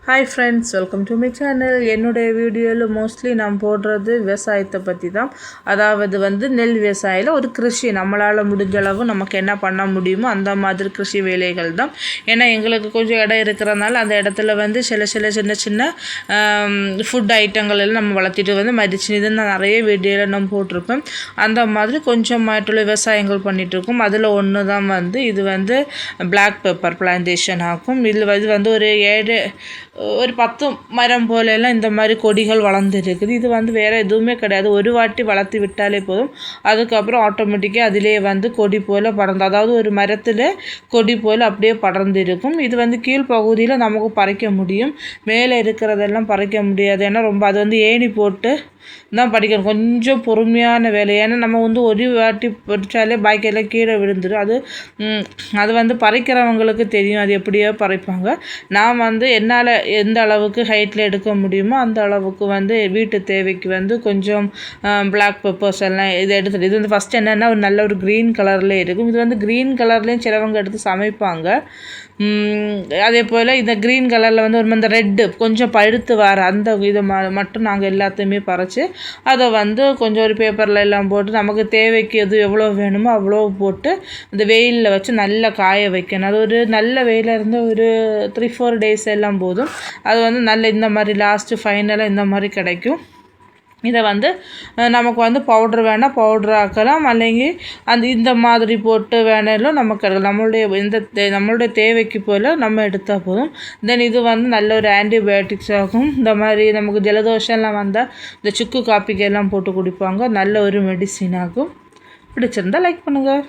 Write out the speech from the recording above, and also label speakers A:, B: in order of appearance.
A: Hi friends, welcome to my channel. என்னுடைய வீடியோவில் mostly நான் போடுறது விவசாயத்தை பற்றி தான். அதாவது நெல் விவசாயியில் ஒரு கிருஷி நம்மளால் முடிஞ்ச அளவு நமக்கு என்ன பண்ண முடியுமோ அந்த மாதிரி கிருஷி வேலைகள் தான். ஏன்னா எங்களுக்கு கொஞ்சம் இடம் இருக்கிறதுனால அந்த இடத்துல சின்ன சின்ன ஃபுட் ஐட்டங்கள் எல்லாம் நம்ம வளர்த்திட்டு மதிச்சு இது நான் நிறைய வீடியோவில் நம்ம போட்டிருப்பேன். அந்த மாதிரி கொஞ்சமாയിട്ടുள்ள விவசாயங்கள் பண்ணிகிட்ருக்கோம். அதில் ஒன்று தான் இது பிளாக் பெப்பர் பிளான்டேஷன் ஆகும். இதில் இது ஒரு 10 மரம் போலெல்லாம் இந்த மாதிரி கொடிகள் வளர்ந்துருக்குது. இது வேறு எதுவுமே கிடையாது. ஒரு வாட்டி வளர்த்து விட்டாலே போதும், அதுக்கப்புறம் ஆட்டோமேட்டிக்காக அதிலே கொடி போல் படர்ந்து, அதாவது ஒரு மரத்தில் கொடி போல் அப்படியே படர்ந்து இருக்கும். இது கீழ்ப்பகுதியில் நமக்கு பறிக்க முடியும், மேலே இருக்கிறதெல்லாம் பறிக்க முடியாது. ஏன்னா ரொம்ப அது ஏணி போட்டு தான் படிக்கணும். கொஞ்சம் பொறுமையான வேலை. ஏன்னா நம்ம ஒரு வாட்டி பறித்தாலே பாக்கியெல்லாம் கீழே விழுந்துடும். அது பறிக்கிறவங்களுக்கு தெரியும் அது எப்படியோ பறிப்பாங்க. நான் என்னால் எந்த அளவுக்கு ஹைட்டில் எடுக்க முடியுமோ அந்த அளவுக்கு வீட்டு தேவைக்கு கொஞ்சம் பிளாக் பெப்பர்ஸ் எல்லாம் இது எடுத்துகிட்டு இது ஃபஸ்ட்டு என்னென்னா ஒரு நல்ல ஒரு க்ரீன் கலரில் இருக்கும். இது க்ரீன் கலர்லேயும் சிலவங்க எடுத்து சமைப்பாங்க. அதே போல் இந்த க்ரீன் கலரில் ஒரு இந்த ரெட்டு கொஞ்சம் பழுத்து வர அந்த இதை மட்டும் நாங்கள் எல்லாத்தையுமே பறித்து அதை கொஞ்சம் ஒரு பேப்பரில் எல்லாம் போட்டு நமக்கு தேவைக்கு எது எவ்வளோ வேணுமோ அவ்வளோ போட்டு இந்த வெயிலில் வச்சு நல்லா காய வைக்கணும். அது ஒரு நல்ல வெயிலில் இருந்து ஒரு 3-4 டேஸ் எல்லாம் போதும். அது நல்ல இந்த மாதிரி லாஸ்ட்டு ஃபைனலாக இந்த மாதிரி கிடைக்கும். இதை நமக்கு பவுட்ரு வேணால் பவுட்ரு ஆக்கலாம், அல்லைங்க இந்த மாதிரி போட்டு வேணாலும் நமக்கு நம்மளுடைய தேவைக்கு போல் நம்ம எடுத்தால் போதும். தென் இது நல்ல ஒரு ஆன்டிபயோட்டிக்ஸ் ஆகும். இந்த மாதிரி நமக்கு ஜலதோஷம்லாம் வந்தால் இந்த சுக்கு காப்பிக்கு எல்லாம் போட்டு குடிப்பாங்க. நல்ல ஒரு மெடிசின் ஆகும். பிடிச்சிருந்தால் லைக் பண்ணுங்கள்.